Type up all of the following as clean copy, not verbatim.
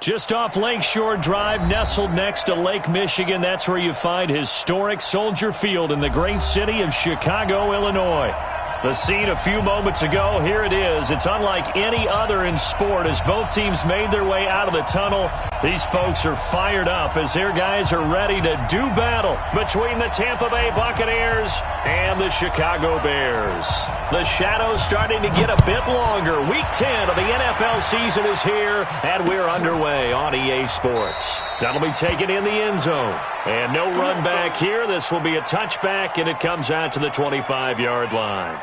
Just off Lakeshore Drive, nestled next to Lake Michigan. That's where you find historic Soldier Field in the great city of Chicago, Illinois. The scene a few moments ago, here it is. It's unlike any other in sport as both teams made their way out of the tunnel. These folks are fired up as their guys are ready to do battle between the Tampa Bay Buccaneers and the Chicago Bears. The shadows starting to get a bit longer. Week 10 of the NFL season is here, and we're underway on EA Sports. That'll be taken in the end zone. And no run back here. This will be a touchback, and it comes out to the 25-yard line.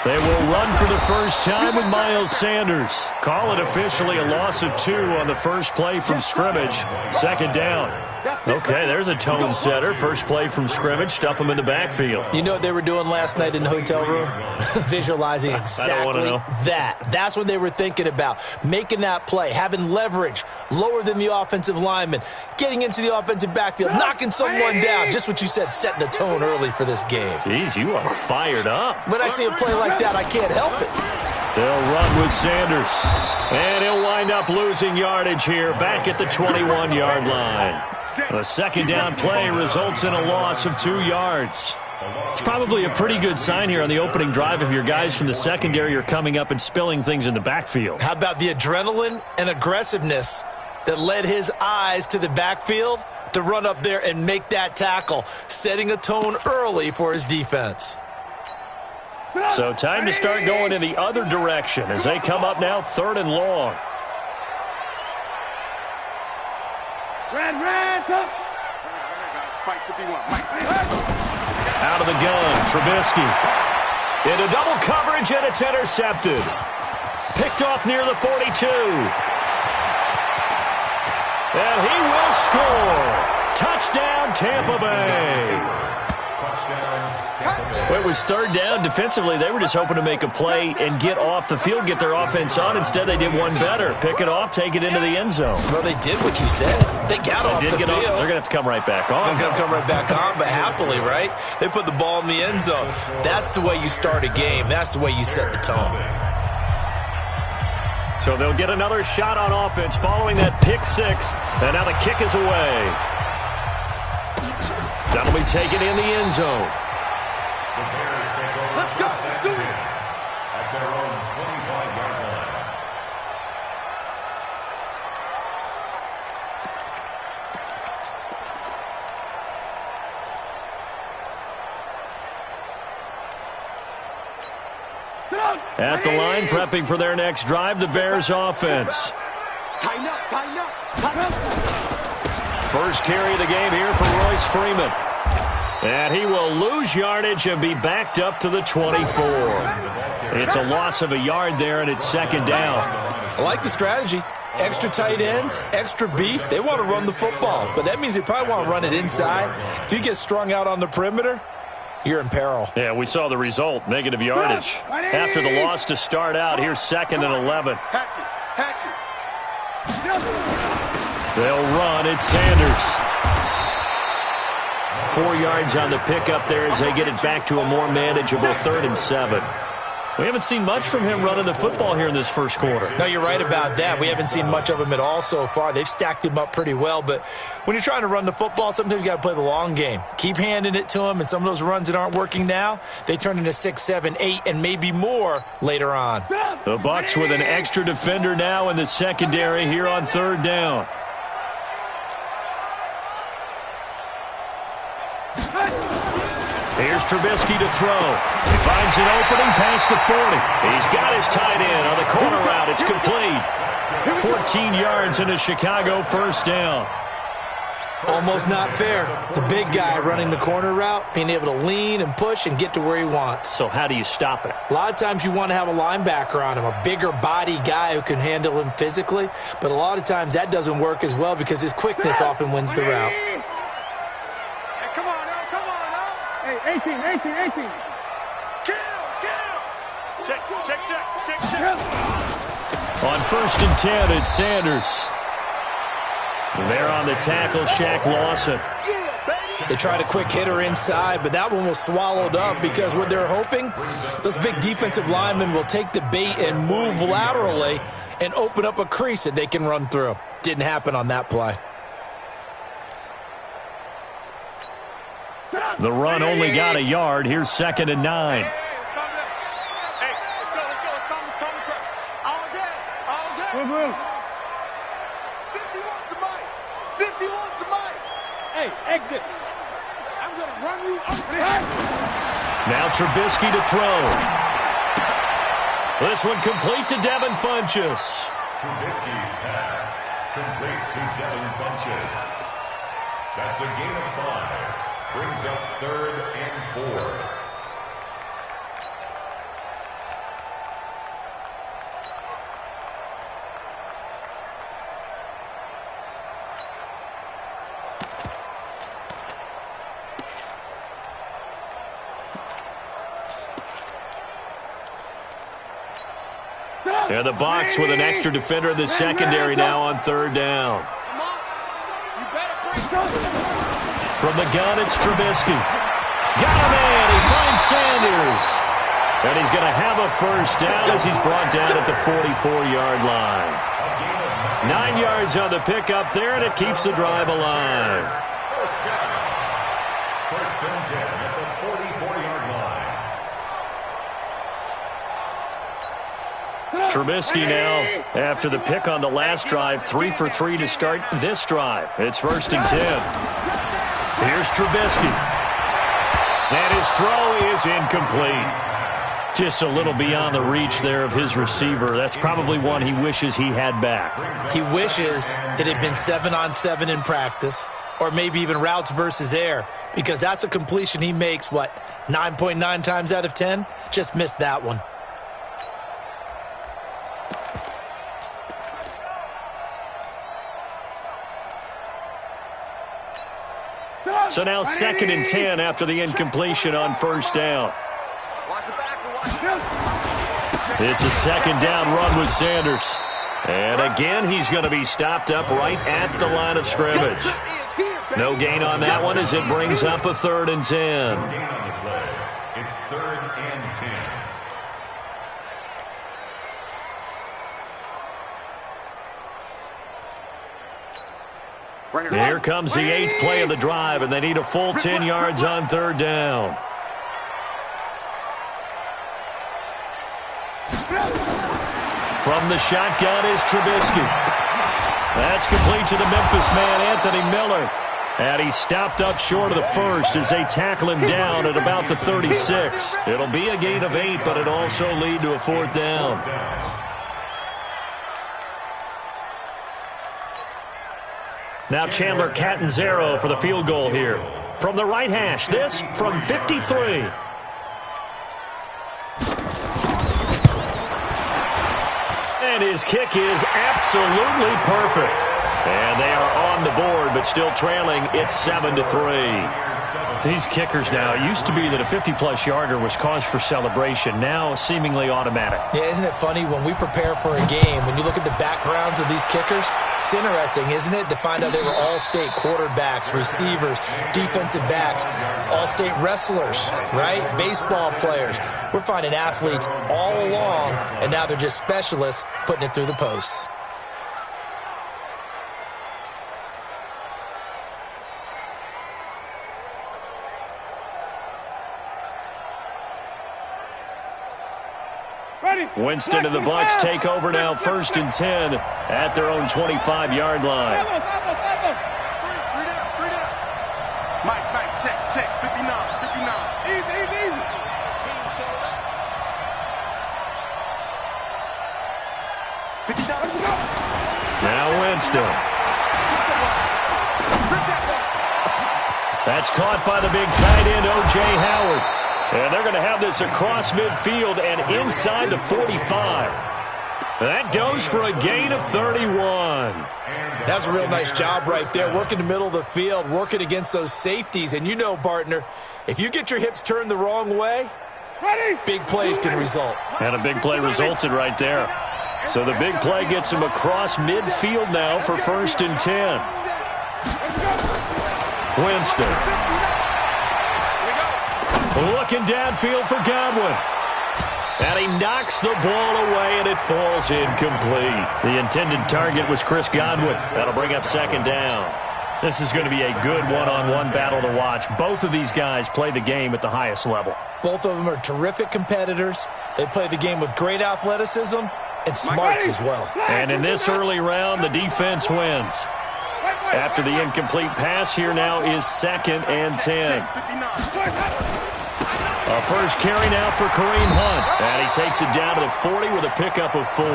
They will run for the first time with Miles Sanders. Call it officially a loss of 2 on the first play from scrimmage. Second down. Okay, there's a tone setter. First play from scrimmage. Stuff them in the backfield. You know what they were doing last night in the hotel room? Visualizing exactly that. That's what they were thinking about. Making that play, having leverage, lower than the offensive lineman, getting into the offensive backfield, knocking someone down. Just what you said, setting the tone early for this game. Jeez, you are fired up. When I see a play like that, I can't help it. They'll run with Sanders. And he'll wind up losing yardage here back at the 21-yard line. The second down play results in a loss of 2 yards. It's probably a pretty good sign here on the opening drive if your guys from the secondary are coming up and spilling things in the backfield. How about the adrenaline and aggressiveness that led his eyes to the backfield to run up there and make that tackle, setting a tone early for his defense. So time to start going in the other direction as they come up now 3rd and long. Out of the gun, Trubisky. Into double coverage, and it's intercepted. Picked off near the 42. And he will score. Touchdown, Tampa Bay. Well, it was 3rd down. Defensively, they were just hoping to make a play and get off the field, get their offense on. Instead, they did one better. Pick it off, take it into the end zone. Well, they did what you said. They got off the field. They're going to have to come right back on. They're going to come right back on, but happily, right? They put the ball in the end zone. That's the way you start a game. That's the way you set the tone. So they'll get another shot on offense following that pick 6. And now the kick is away. That'll be taken in the end zone. Let's go. Do it. At their own 25-yard line. At the line, prepping for their next drive, the Bears offense. Tighten up, tighten up, tighten up. First carry of the game here for Royce Freeman. And he will lose yardage and be backed up to the 24. It's a loss of a yard there, and it's second down. I like the strategy. Extra tight ends, extra beef. They want to run the football, but that means they probably want to run it inside. If you get strung out on the perimeter, you're in peril. Yeah, we saw the result, negative yardage. After the loss to start out, here's 2nd and 11. Patch it. They'll run. It's Sanders. 4 yards on the pickup there as they get it back to a more manageable 3rd and 7. We haven't seen much from him running the football here in this first quarter. No, you're right about that. We haven't seen much of him at all so far. They've stacked him up pretty well, but when you're trying to run the football, sometimes you got to play the long game. Keep handing it to him, and some of those runs that aren't working now, they turn into 6, 7, 8, and maybe more later on. The Bucs with an extra defender now in the secondary here on 3rd down. Here's Trubisky to throw. He finds an opening past the 40. He's got his tight end on the corner route. It's complete. 14 yards into Chicago, first down. Almost not fair. The big guy running the corner route, being able to lean and push and get to where he wants. So how do you stop it? A lot of times you want to have a linebacker on him, a bigger body guy who can handle him physically. But a lot of times that doesn't work as well because his quickness often wins the route. Come on, come On 1st and 10, it's Sanders. There on the tackle, Shaq Lawson. They tried a quick hitter inside, but that one was swallowed up because what they're hoping, those big defensive linemen will take the bait and move laterally and open up a crease that they can run through. Didn't happen on that play. The run only got a yard. Here's 2nd and 9. Exit. I'm going to run you up. Now Trubisky to throw. This one complete to Devin Funchess. Trubisky's pass complete to Devin Funchess. That's a gain of 5. Brings up 3rd and 4. And the Bucs with an extra defender in the secondary now on 3rd down. From the gun, it's Trubisky. Got a man. He finds Sanders. And he's going to have a 1st down as he's brought down at the 44-yard line. 9 yards on the pickup there, and it keeps the drive alive. 1st and 10 at the 44-yard line. Trubisky now, after the pick on the last drive, 3 for 3 to start this drive. It's 1st and 10. Here's Trubisky. And his throw is incomplete. Just a little beyond the reach there of his receiver. That's probably one he wishes he had back. He wishes it had been 7-on-7 in practice, or maybe even routes versus air, because that's a completion he makes, 9.9 times out of 10? Just missed that one. So now 2nd and 10 after the incompletion on 1st down. It's a 2nd down run with Sanders. And again, he's going to be stopped up right at the line of scrimmage. No gain on that one as it brings up a 3rd and 10. It's 3rd and 10. Here comes the 8th play of the drive, and they need a full 10 yards on 3rd down. From the shotgun is Trubisky. That's complete to the Memphis man, Anthony Miller. And he's stopped up short of the 1st as they tackle him down at about the 36. It'll be a gain of 8, but it'll also lead to a 4th down. Now Chandler Catanzaro for the field goal here. From the right hash, this from 53. And his kick is absolutely perfect. And they are on the board, but still trailing. It's 7-3. These kickers now, it used to be that a 50-plus yarder was cause for celebration. Now seemingly automatic. Yeah, isn't it funny when we prepare for a game, when you look at the backgrounds of these kickers, it's interesting, isn't it, to find out they were all-state quarterbacks, receivers, defensive backs, all-state wrestlers, right? Baseball players. We're finding athletes all along, and now they're just specialists putting it through the posts. Winston and the Bucs take over now, 1st and 10 at their own 25-yard line. Mike, check. 59. Easy. Now Winston. That's caught by the big tight end, O.J. Howard. And they're going to have this across midfield and inside the 45. That goes for a gain of 31. That's a real nice job right there, working the middle of the field, working against those safeties. And you know, partner, if you get your hips turned the wrong way, big plays can result. And a big play resulted right there. So the big play gets him across midfield now for 1st and 10. Winston. Looking downfield for Godwin. And he knocks the ball away, and it falls incomplete. The intended target was Chris Godwin. That'll bring up 2nd down. This is going to be a good one-on-one battle to watch. Both of these guys play the game at the highest level. Both of them are terrific competitors. They play the game with great athleticism and smarts as well. And in this early round, the defense wins. After the incomplete pass, here now is 2nd and 10. A first carry now for Kareem Hunt. And he takes it down to the 40 with a pickup of 4.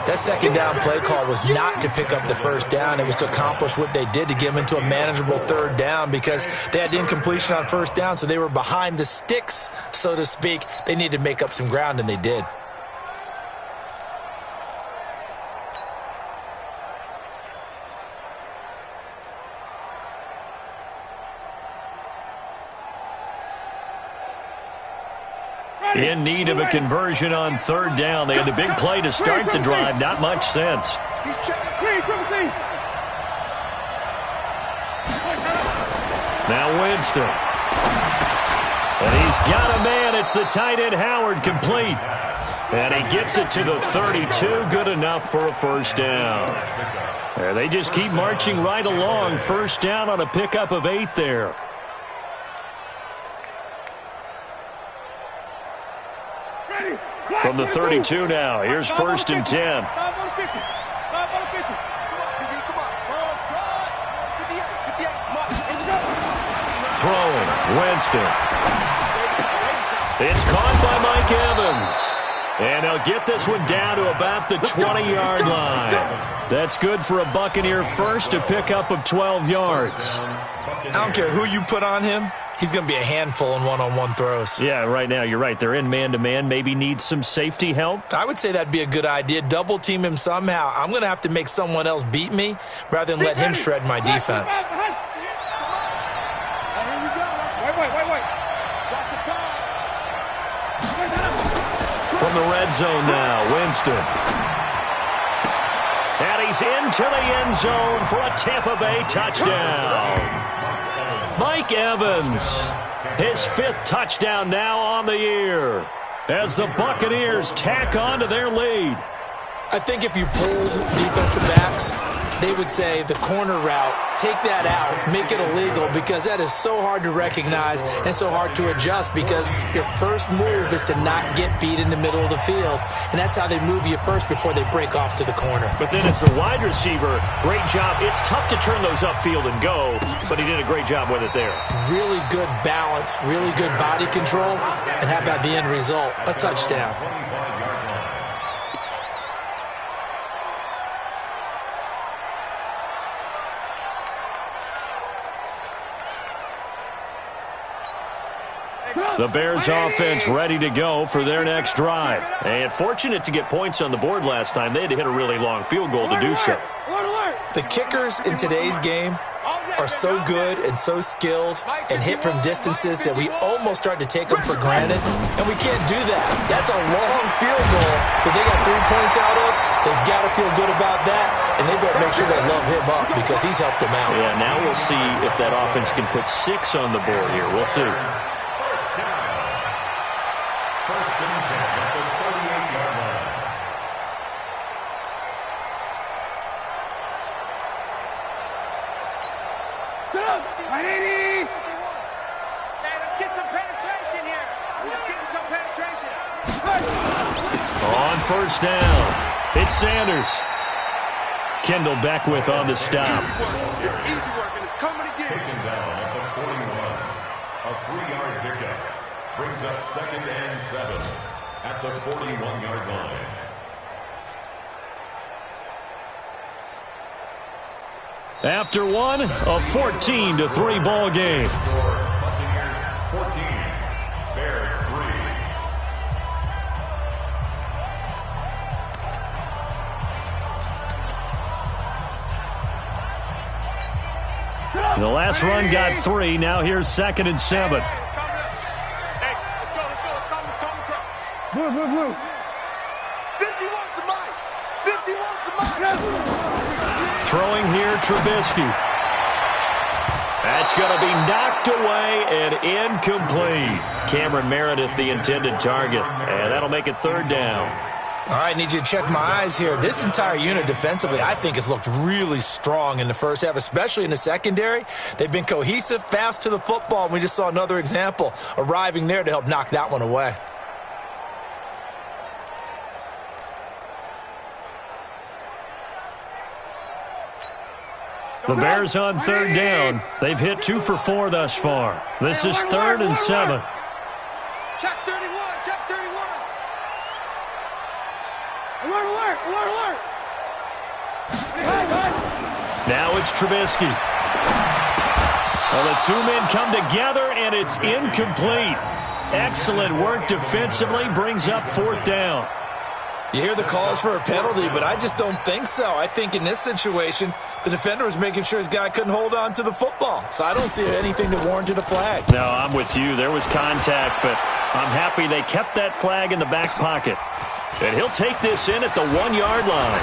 That 2nd down play call was not to pick up the 1st down. It was to accomplish what they did to get them into a manageable 3rd down because they had incompletion on 1st down, so they were behind the sticks, so to speak. They needed to make up some ground, and they did. In need of a conversion on 3rd down. They had the big play to start the drive. Not much sense. Now Winston. And he's got a man. It's the tight end Howard, complete. And he gets it to the 32. Good enough for a 1st down. And they just keep marching right along. 1st down on a pickup of 8 there. From the 32 now, here's 1st and 10. Throwing, Winston. It's caught by Mike Evans. And they'll get this one down to about the 20-yard line. That's good for a Buccaneer first, a pickup of 12 yards. I don't care who you put on him. He's going to be a handful in one-on-one throws. Yeah, right now, you're right. They're in man-to-man. Maybe need some safety help. I would say that'd be a good idea. Double-team him somehow. I'm going to have to make someone else beat me rather than let him shred my defense. From the red zone now, Winston. And he's into the end zone for a Tampa Bay touchdown. Mike Evans, his 5th touchdown now on the year as the Buccaneers tack on to their lead. I think if you pulled defensive backs, they would say the corner route, take that out, make it illegal, because that is so hard to recognize and so hard to adjust because your first move is to not get beat in the middle of the field. And that's how they move you first before they break off to the corner. But then as the wide receiver, great job. It's tough to turn those upfield and go, but he did a great job with it there. Really good balance, really good body control, and how about the end result? A touchdown. The Bears offense ready to go for their next drive. And fortunate to get points on the board last time. They had to hit a really long field goal to do so. The kickers in today's game are so good and so skilled and hit from distances that we almost start to take them for granted. And we can't do that. That's a long field goal that they got 3 points out of. They've got to feel good about that. And they better make sure they love him up because he's helped them out. Yeah, now we'll see if that offense can put 6 on the board here. We'll see. On 1st down, it's Sanders. Kendall Beckwith on the stop. It's easy work, and it's coming again. Taken down at the 41. A 3-yard pickup brings up 2nd and 7 at the 41-yard line. After one, a 14-3 ball game. Buccaneers 14, Bears 3. The last run got 3. Now here's 2nd and 7. Hey, let's go. Come across. Blue. 51 to mine. 51 to mine. Throwing here, Trubisky. That's going to be knocked away and incomplete. Cameron Meredith, the intended target. And that'll make it 3rd down. All right, need you to check my eyes here. This entire unit defensively, I think, has looked really strong in the first half, especially in the secondary. They've been cohesive, fast to the football, and we just saw another example arriving there to help knock that one away. The Bears on 3rd down. They've hit 2 for 4 thus far. This is 3rd and 7. Check 31. Alert. Now it's Trubisky. Well, the 2 men come together, and it's incomplete. Excellent work defensively, brings up 4th down. You hear the calls for a penalty, but I just don't think so. I think in this situation, the defender was making sure his guy couldn't hold on to the football. So I don't see anything that warranted a flag. No, I'm with you. There was contact, but I'm happy they kept that flag in the back pocket. And he'll take this in at the 1-yard line.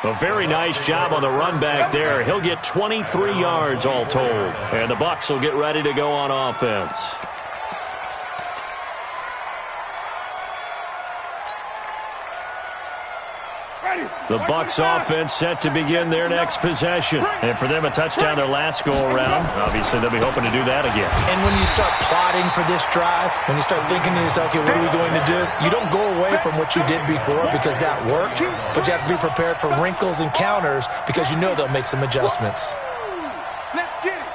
A very nice job on the run back there. He'll get 23 yards all told. And the Bucs will get ready to go on offense. The Bucs offense set to begin their next possession. And for them, a touchdown their last go-around. Obviously, they'll be hoping to do that again. And when you start plotting for this drive, when you start thinking to yourself, okay, what are we going to do? You don't go away from what you did before because that worked, but you have to be prepared for wrinkles and counters because you know they'll make some adjustments. Let's get it.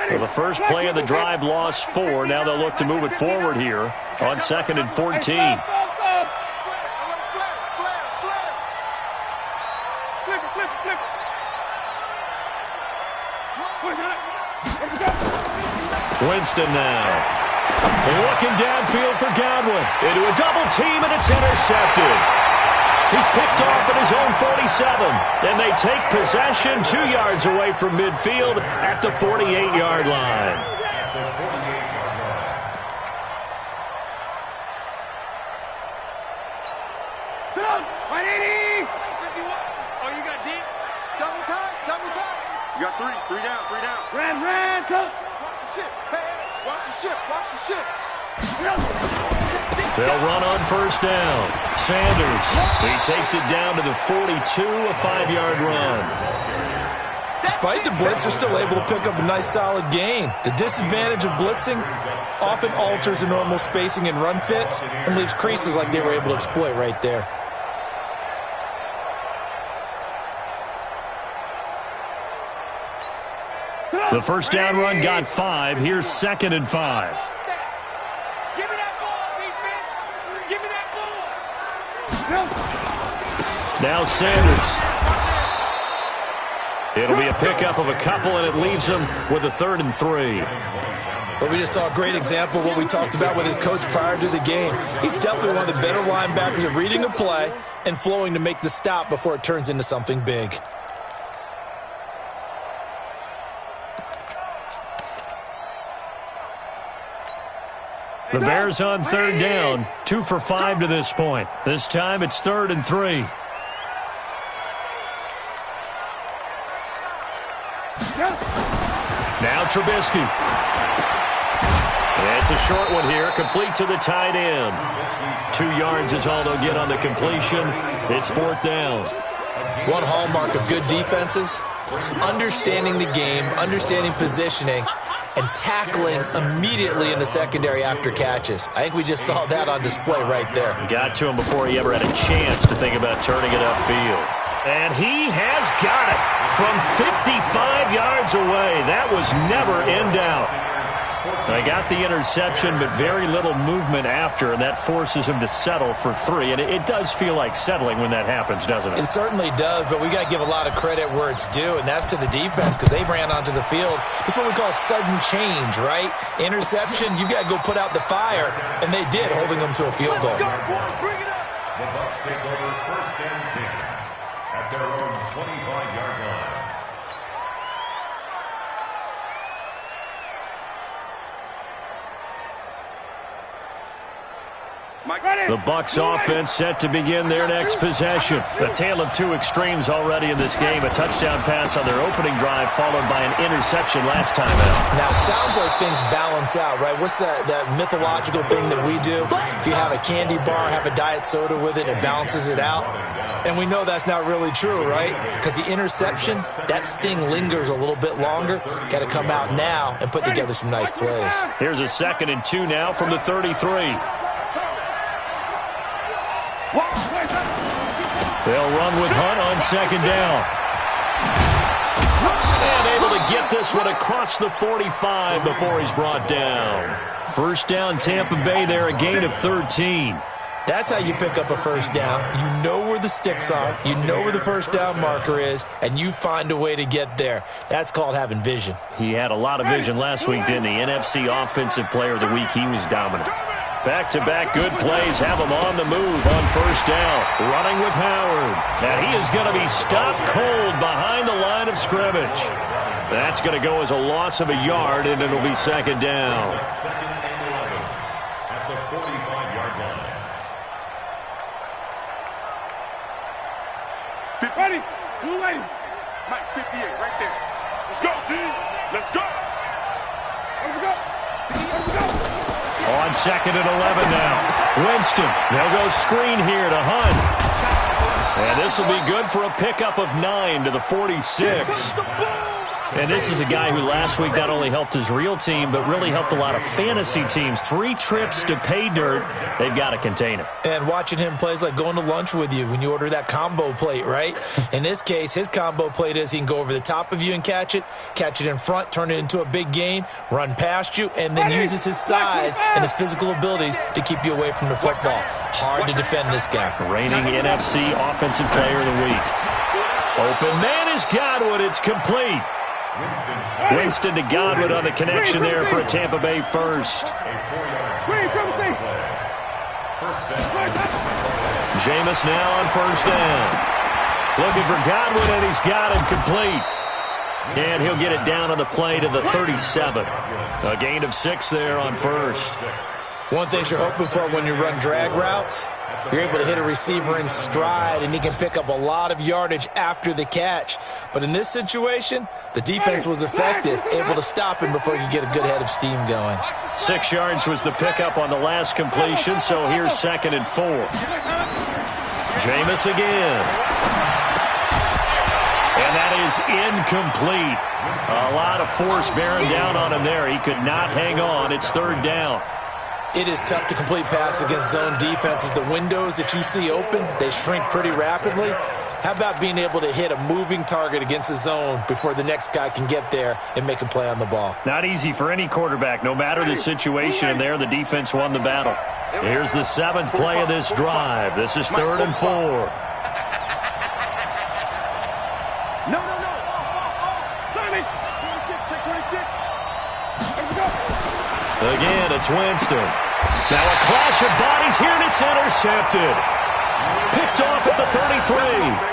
Well, the first play of the drive lost 4. Now they'll look to move it forward here on 2nd and 14. Flip it. Winston now. Looking downfield for Godwin. Into a double team, and it's intercepted. He's picked off at his own 47, and they take possession 2 yards away from midfield at the 48-yard line. Oh, you got deep? Double time. You got 3 down. Ran, go. Watch the ship. Hey, watch the ship. They'll run on 1st down. Sanders, he takes it down to the 42, a 5-yard run. Despite the blitz, they're still able to pick up a nice solid gain. The disadvantage of blitzing often alters the normal spacing and run fits and leaves creases like they were able to exploit right there. The 1st down run got 5. Here's 2nd and 5. Give me that ball, defense. Give me that ball. Now Sanders. It'll be a pickup of a couple, and it leaves him with a 3rd and 3. But we just saw a great example of what we talked about with his coach prior to the game. He's definitely one of the better linebackers at reading a play and flowing to make the stop before it turns into something big. The Bears on 3rd down, 2 for 5 to this point. This time it's 3rd and 3. Now Trubisky. It's a short one here, complete to the tight end. 2 yards is all they'll get on the completion. It's 4th down. One hallmark of good defenses is understanding the game, understanding positioning, and tackling immediately in the secondary after catches. I think we just saw that on display right there. Got to him before he ever had a chance to think about turning it upfield. And he has got it from 55 yards away. That was never in doubt. They got the interception, but very little movement after, and that forces him to settle for 3. And it does feel like settling when that happens, doesn't it? It certainly does, but we got to give a lot of credit where it's due, and that's to the defense because they ran onto the field. It's what we call sudden change, right? Interception, you got to go put out the fire, and they did, holding them to a field goal. The Bucs take over 1st and 10 at their own 25-yard line. The Bucs offense set to begin their next possession. A tale of 2 extremes already in this game. A touchdown pass on their opening drive followed by an interception last time out. Now, it sounds like things balance out, right? What's that mythological thing that we do? If you have a candy bar, have a diet soda with it, it balances it out. And we know that's not really true, right? Because the interception, that sting lingers a little bit longer. Got to come out now and put together some nice plays. Here's a 2nd and 2 now from the 33. They'll run with Hunt on 2nd down. And able to get this one across the 45 before he's brought down. 1st down, Tampa Bay there, a gain of 13. That's how you pick up a 1st down. You know where the sticks are. You know where the 1st down marker is, and you find a way to get there. That's called having vision. He had a lot of vision last week, didn't he? NFC Offensive Player of the Week. He was dominant. Back-to-back good plays have him on the move on 1st down. Running with Howard. And he is going to be stopped cold behind the line of scrimmage. That's going to go as a loss of a yard, and it'll be 2nd down. 2nd and 11 at the 45-yard line. Ready? Blue lady. Mike 58 right there. Let's go, D. Let's go. Let's go. Let's go. On 2nd and 11 now. Winston. They'll go screen here to Hunt. And this will be good for a pickup of 9 to the 46. And this is a guy who last week not only helped his real team, but really helped a lot of fantasy teams. 3 trips to pay dirt. They've got to contain him. And watching him play is like going to lunch with you when you order that combo plate, right? In this case, his combo plate is he can go over the top of you and catch it in front, turn it into a big gain, run past you, and then uses his size and his physical abilities to keep you away from the football. Hard to defend this guy. Reigning NFC Offensive Player of the Week. Open man is Godwin. It's complete. Winston to Godwin on the connection there for a Tampa Bay first. Jameis now on 1st down. Looking for Godwin, and he's got him complete. And he'll get it down on the play to the 37. A gain of 6 there on 1st. One thing you're hoping for when you run drag routes, you're able to hit a receiver in stride, and he can pick up a lot of yardage after the catch. But in this situation, the defense was effective, able to stop him before he could get a good head of steam going. 6 yards was the pickup on the last completion, so here's 2nd and 4. Jameis again. And that is incomplete. A lot of force bearing down on him there. He could not hang on. It's 3rd down. It is tough to complete passes against zone defenses. The windows that you see open, they shrink pretty rapidly. How about being able to hit a moving target against a zone before the next guy can get there and make a play on the ball? Not easy for any quarterback, no matter the situation. And there, the defense won the battle. Here's the 7th play of this drive. This is 3rd and 4. No. 26. Let's go. Again, it's Winston. Now a clash of bodies here, and it's intercepted. Picked off at the 33.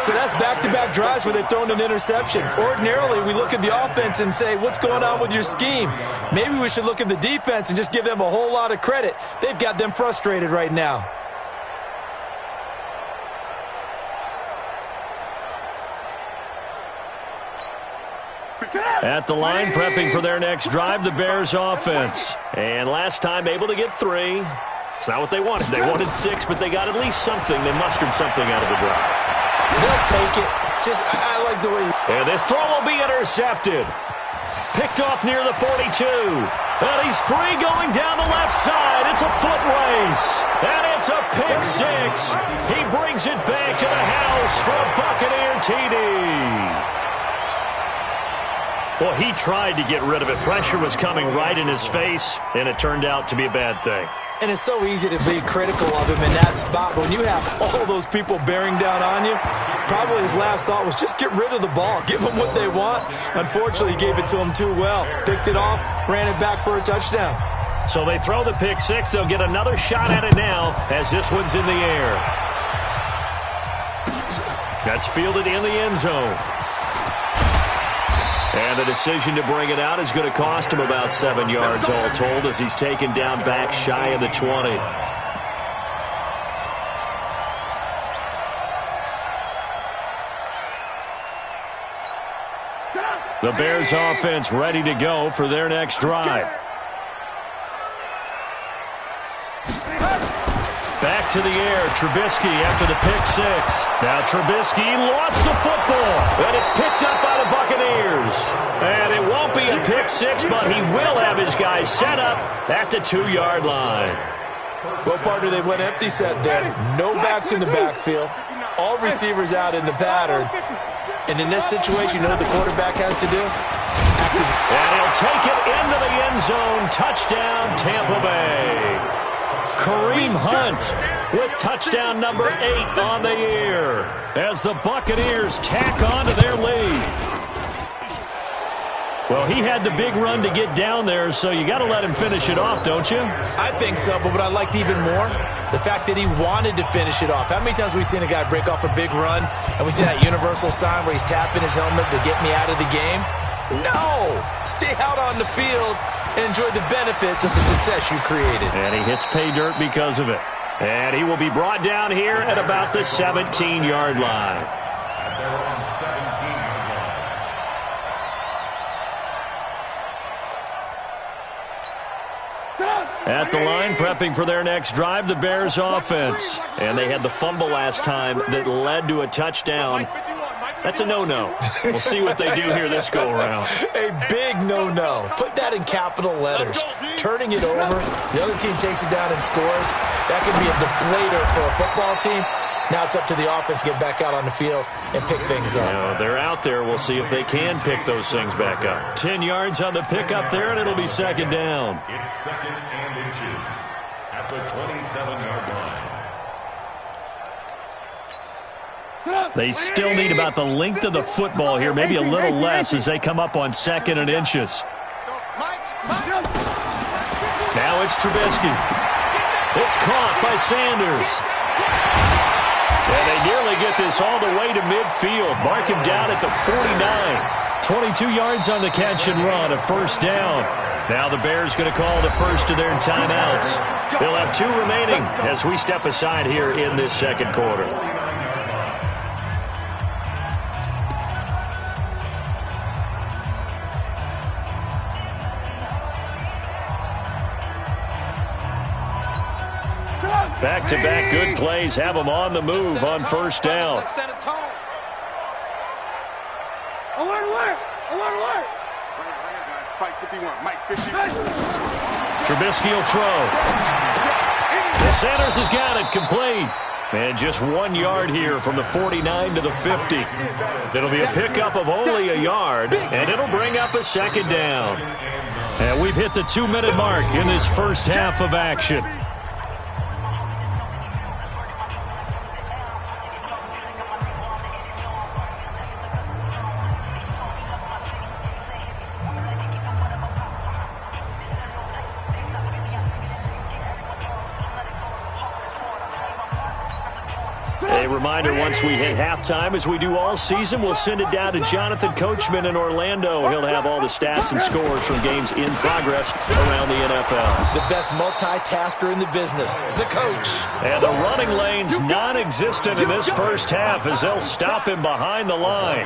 So that's back-to-back drives where they've thrown an interception. Ordinarily, we look at the offense and say, what's going on with your scheme? Maybe we should look at the defense and just give them a whole lot of credit. They've got them frustrated right now. At the line, prepping for their next drive, the Bears offense. And last time, able to get 3. It's not what they wanted. They wanted 6, but they got at least something. They mustered something out of the drive. They'll take it. I like the way. And this throw will be intercepted. Picked off near the 42. And he's free going down the left side. It's a foot race. And it's a pick 6. He brings it back to the house for a Buccaneer TD. Well, he tried to get rid of it. Pressure was coming right in his face, and it turned out to be a bad thing. And it's so easy to be critical of him in that spot. But when you have all those people bearing down on you, probably his last thought was just get rid of the ball. Give them what they want. Unfortunately, he gave it to them too well. Picked it off, ran it back for a touchdown. So they throw the pick six. They'll get another shot at it now as this one's in the air. That's fielded in the end zone. And the decision to bring it out is going to cost him about 7 yards all told as he's taken down back shy of the 20. The Bears offense ready to go for their next drive. Back to the air, Trubisky after the pick six. Now Trubisky lost the football, and it's picked up by the Buccaneers. And it won't be a pick six, but he will have his guys set up at the 2-yard line. Well, partner, they went empty set there. No backs in the backfield. All receivers out in the pattern. And in this situation, you know what the quarterback has to do? And he'll take it into the end zone. Touchdown, Tampa Bay. Kareem Hunt with touchdown number 8 on the year as the Buccaneers tack on to their lead. Well, he had the big run to get down there, so you got to let him finish it off, don't you? I think so, but what I liked even more, the fact that he wanted to finish it off. How many times have we seen a guy break off a big run, and we see that universal sign where he's tapping his helmet to get me out of the game? No! Stay out on the field and enjoy the benefits of the success you created. And he hits pay dirt because of it. And he will be brought down here at about the 17-yard line. And they're on 17-yard line. At the line, prepping for their next drive, the Bears offense. And they had the fumble last time that led to a touchdown. That's a no-no. We'll see what they do here this go-around. A big no-no. Put that in capital letters. Turning it over, the other team takes it down and scores. That can be a deflator for a football team. Now it's up to the offense to get back out on the field and pick things up. They're out there. We'll see if they can pick those things back up. 10 yards on the pickup there, and it'll be second down. It's second and inches at the 27-yard line. They still need about the length of the football here, maybe a little less as they come up on second and inches. Now it's Trubisky. It's caught by Sanders. And they nearly get this all the way to midfield. Mark him down at the 49. 22 yards on the catch and run, a first down. Now the Bears going to call the first of their timeouts. They'll have 2 remaining as we step aside here in this second quarter. Back-to-back good plays have them on the move on first down. Trubisky will throw. Sanders has got it complete. And just 1 yard here from the 49 to the 50. It'll be a pickup of only a yard, and it'll bring up a second down. And we've hit the 2-minute mark in this first half of action. A reminder, once we hit halftime, as we do all season, we'll send it down to Jonathan Coachman in Orlando. He'll have all the stats and scores from games in progress around the NFL. The best multitasker in the business, the coach. And the running lane's non-existent in this first half as they'll stop him behind the line.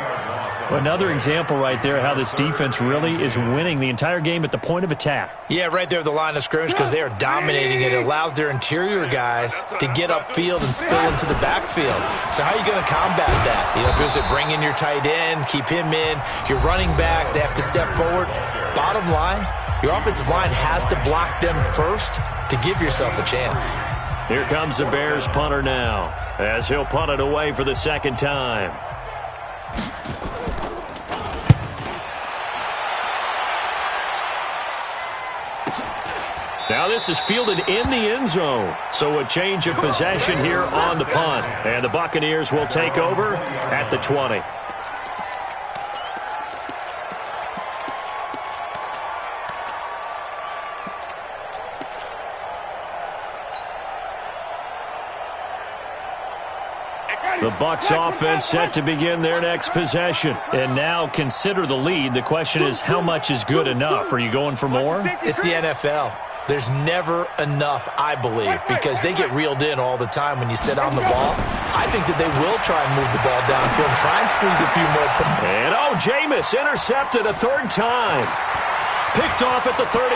Another example right there how this defense really is winning the entire game at the point of attack. Yeah, right there at the line of scrimmage because they are dominating it. It allows their interior guys to get upfield and spill into the backfield. So how are you going to combat that? You know, because they bring in your tight end, keep him in. Your running backs, they have to step forward. Bottom line, your offensive line has to block them first to give yourself a chance. Here comes the Bears punter now as he'll punt it away for the second time. Now this is fielded in the end zone. So a change of possession here on the punt. And the Buccaneers will take over at the 20. The Bucs offense set to begin their next possession. And now consider the lead. The question is, how much is good enough? Are you going for more? It's the NFL. There's never enough, I believe, because they get reeled in all the time when you sit on the ball. I think that they will try and move the ball downfield and try and squeeze a few more points. And, Jameis intercepted a third time. Picked off at the 38.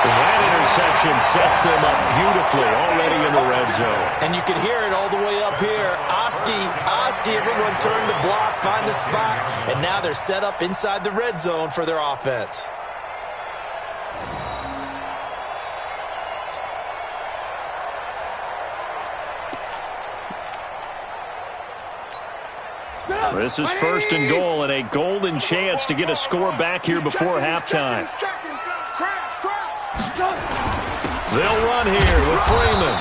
That interception sets them up beautifully already in the red zone. And you can hear it all the way up here. Oski, everyone turned to block, find a spot, and now they're set up inside the red zone for their offense. This is first and goal and a golden chance to get a score back here before halftime. They'll run here with Freeman.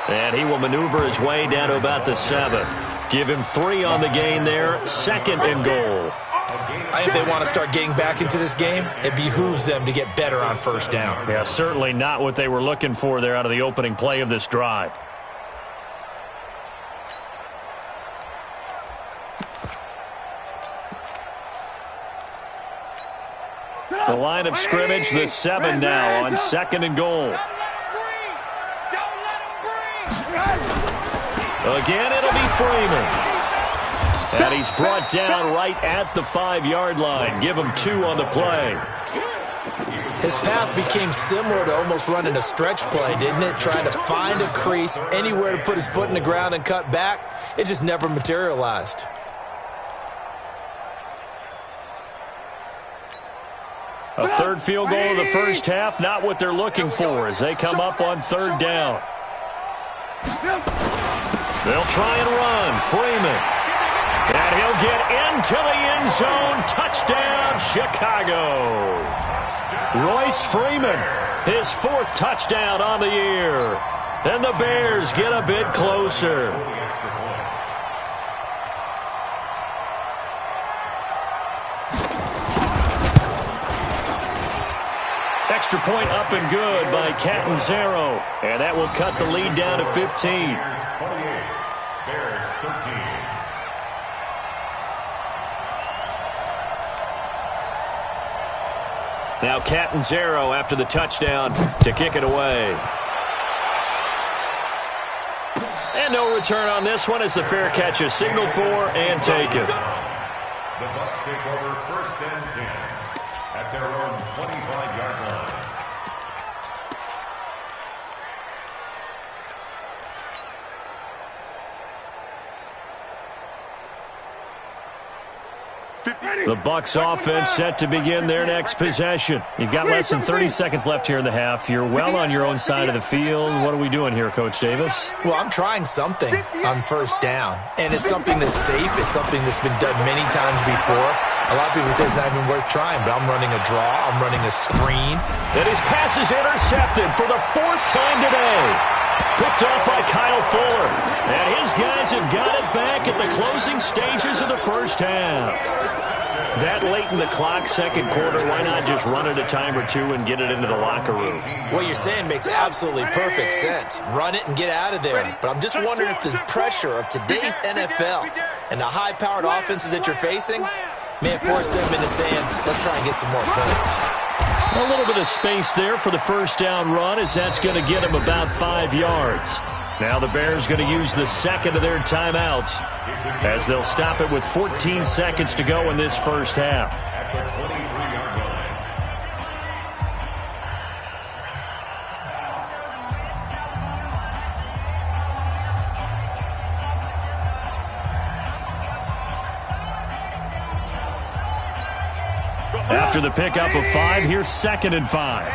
And he will maneuver his way down to about the 7. Give him 3 on the gain there. Second and goal. I think they want to start getting back into this game. It behooves them to get better on first down. Yeah, certainly not what they were looking for there out of the opening play of this drive. The line of scrimmage, the 7 now on second and goal. Again, it'll be Freeman. And he's brought down right at the 5-yard line. Give him 2 on the play. His path became similar to almost running a stretch play, didn't it? Trying to find a crease, anywhere to put his foot in the ground and cut back. It just never materialized. A third field goal of the first half, not what they're looking for as they come up on third down. They'll try and run. Freeman. And he'll get into the end zone. Touchdown, Chicago. Royce Freeman, his 4th touchdown on the year. And the Bears get a bit closer. Extra point up and good by Catanzaro. And that will cut the lead down to 15. Bears 13. Now Catanzaro after the touchdown to kick it away. And no return on this one as the fair catch is signaled for and taken. The Bucs take over first and 10 at their own 25-yard line. The Bucs offense set to begin their next possession. You've got less than 30 seconds left here in the half. You're well on your own side of the field. What are we doing here, Coach Davis? Well, I'm trying something on first down, and it's something that's safe. It's something that's been done many times before. A lot of people say it's not even worth trying, but I'm running a draw. I'm running a screen. And his pass is intercepted for the 4th time today. Picked off by Kyle Fuller. And his guys have got it back at the closing stages of the first half. That late in the clock, second quarter, why not just run it a time or two and get it into the locker room? What you're saying makes absolutely perfect sense. Run it and get out of there. But I'm just wondering if the pressure of today's NFL and the high-powered offenses that you're facing may have forced them into saying, let's try and get some more points. A little bit of space there for the first down run as that's going to get him about 5 yards. Now the Bears going to use the second of their timeouts as they'll stop it with 14 seconds to go in this first half. At the 23-yard line. After the pickup of 5, here's 2nd and 5.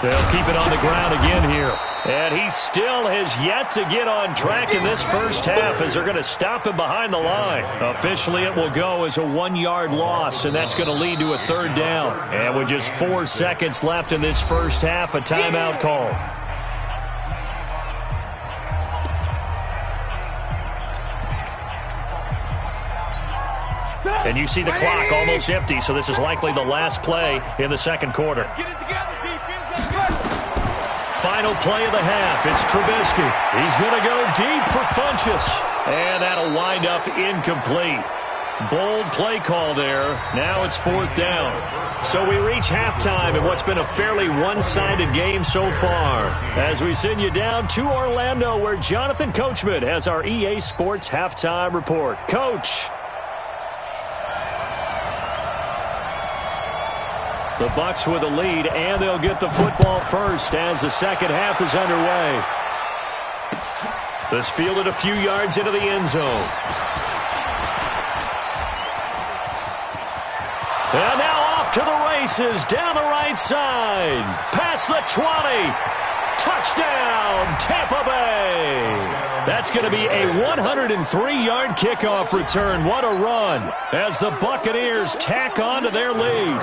They'll keep it on the ground again here. And he still has yet to get on track in this first half as they're going to stop him behind the line. Officially, it will go as a 1-yard loss, and that's going to lead to a third down. And with just 4 seconds left in this first half, a timeout call. And you see the clock almost empty, so this is likely the last play in the second quarter. Final play of the half. It's Trubisky. He's going to go deep for Funchess. And that'll wind up incomplete. Bold play call there. Now it's 4th down. So we reach halftime in what's been a fairly one-sided game so far. As we send you down to Orlando, where Jonathan Coachman has our EA Sports halftime report. Coach. The Bucs with a lead, and they'll get the football first as the second half is underway. This fielded a few yards into the end zone. And now off to the races down the right side. Past the 20. Touchdown, Tampa Bay. That's going to be a 103-yard kickoff return. What a run as the Buccaneers tack on to their lead.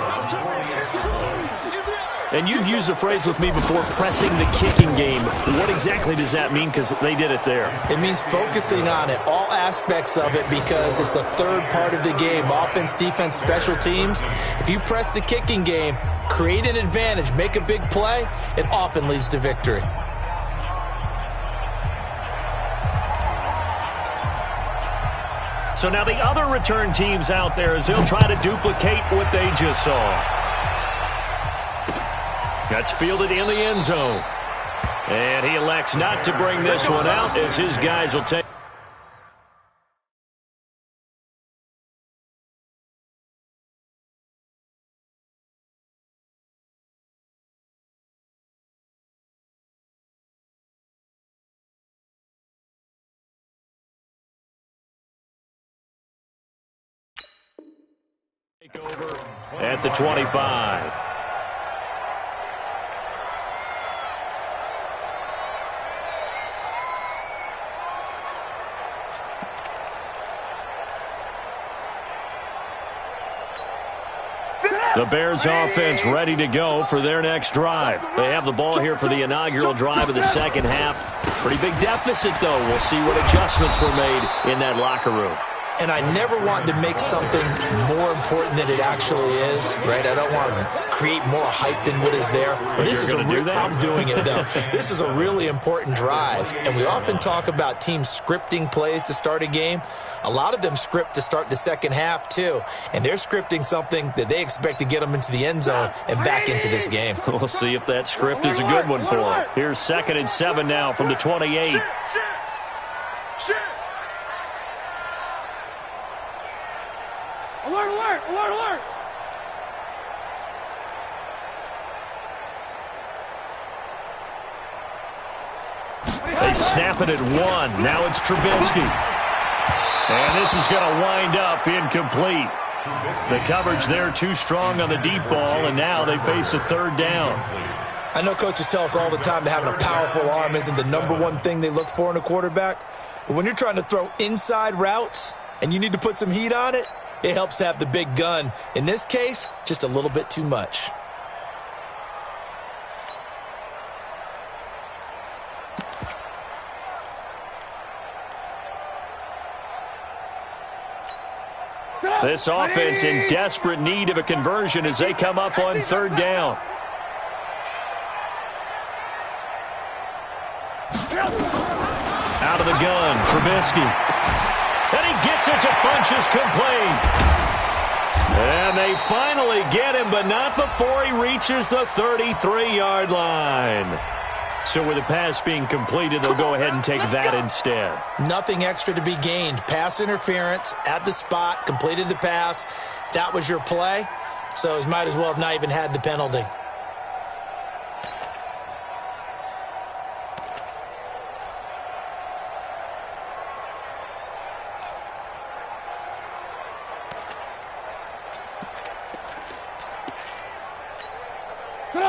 And you've used the phrase with me before, pressing the kicking game. What exactly does that mean? Because they did it there. It means focusing on it, all aspects of it, because it's the third part of the game. Offense, defense, special teams. If you press the kicking game, create an advantage, make a big play, it often leads to victory. So now the other return teams out there as they'll try to duplicate what they just saw. That's fielded in the end zone. And he elects not to bring this one out as his guys will take. Take over at the 25. The Bears offense ready to go for their next drive. They have the ball here for the inaugural drive of the second half. Pretty big deficit, though. We'll see what adjustments were made in that locker room. And I never want to make something more important than it actually is, right? I don't want to create more hype than what is there. But this is I'm doing it, though. This is a really important drive. And we often talk about teams scripting plays to start a game. A lot of them script to start the second half, too. And they're scripting something that they expect to get them into the end zone and back into this game. We'll see if that script is a good one for them. Here's 2nd and 7 now from the 28. Alert, alert, alert, alert. They snap it at 1. Now it's Trubisky. And this is going to wind up incomplete. The coverage there too strong on the deep ball, and now they face a third down. I know coaches tell us all the time that having a powerful arm isn't the #1 thing they look for in a quarterback. But when you're trying to throw inside routes and you need to put some heat on it, it helps to have the big gun. In this case, just a little bit too much. This offense in desperate need of a conversion as they come up on third down. Out of the gun, Trubisky. And he gets it to Funchess complete. And they finally get him, but not before he reaches the 33-yard line. So with the pass being completed, they'll go ahead and take that instead. Nothing extra to be gained. Pass interference at the spot, completed the pass. That was your play, so it might as well have not even had the penalty.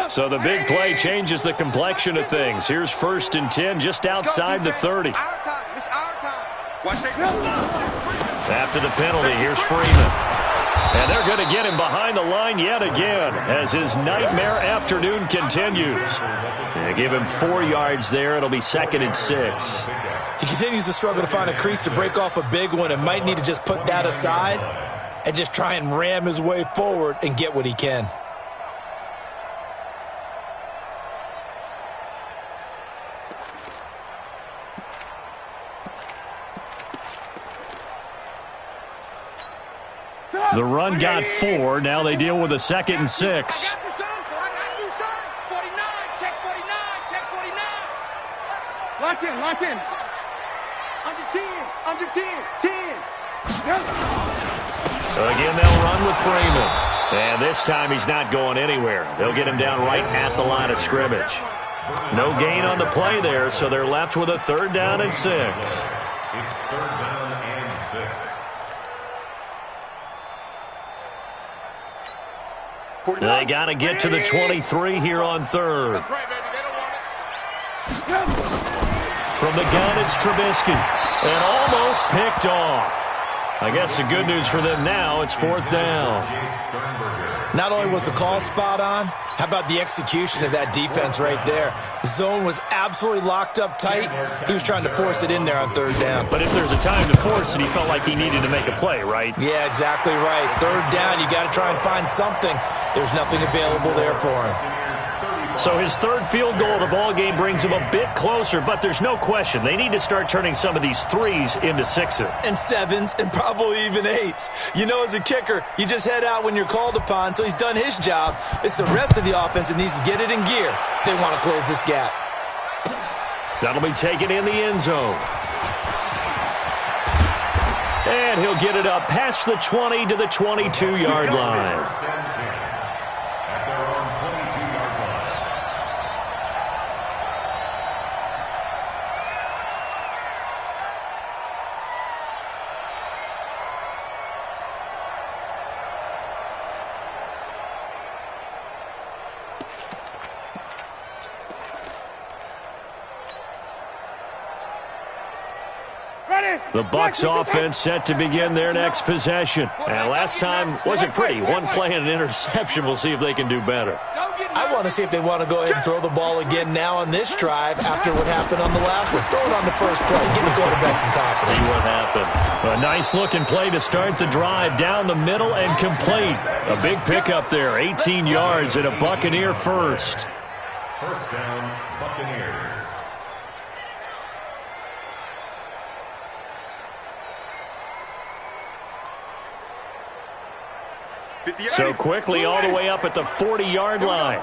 So the big play changes the complexion of things. Here's 1st and 10 just outside the 30. It's our time. After the penalty, here's Freeman. And they're going to get him behind the line yet again as his nightmare afternoon continues. They give him 4 yards there. It'll be 2nd and 6. He continues to struggle to find a crease to break off a big one and might need to just put that aside and just try and ram his way forward and get what he can. The run got 4. Now they deal with a 2nd and 6. I got you, son. 49, check 49, check 49. Lock in. Under 10. So again, they'll run with Freeman. And this time he's not going anywhere. They'll get him down right at the line of scrimmage. No gain on the play there, so they're left with a 3rd down and 6. It's 3rd down and 6. They got to get to the 23 here on 3rd. That's right, baby. They don't want it. From the gun, it's Trubisky. And almost picked off. I guess the good news for them now, it's 4th down. Not only was the call spot on, how about the execution of that defense right there? The zone was absolutely locked up tight. He was trying to force it in there on 3rd down. But if there's a time to force it, he felt like he needed to make a play, right? Yeah, exactly right. 3rd down, you got to try and find something. There's nothing available there for him. So his 3rd field goal of the ball game brings him a bit closer, but there's no question they need to start turning some of these 3s into 6s. And 7s and probably even 8s. You know, as a kicker, you just head out when you're called upon, so he's done his job. It's the rest of the offense that needs to get it in gear. They want to close this gap. That'll be taken in the end zone. And he'll get it up past the 20 to the 22-yard line. The Bucs offense set to begin their next possession. And last time wasn't pretty. One play and an interception. We'll see if they can do better. I want to see if they want to go ahead and throw the ball again now on this drive after what happened on the last one. Throw it on the first play. Give the quarterback some confidence. See what happens. A nice-looking play to start the drive down the middle and complete. A big pickup there, 18 yards and a Buccaneer first. 1st down, Buccaneers. So quickly all the way up at the 40-yard line.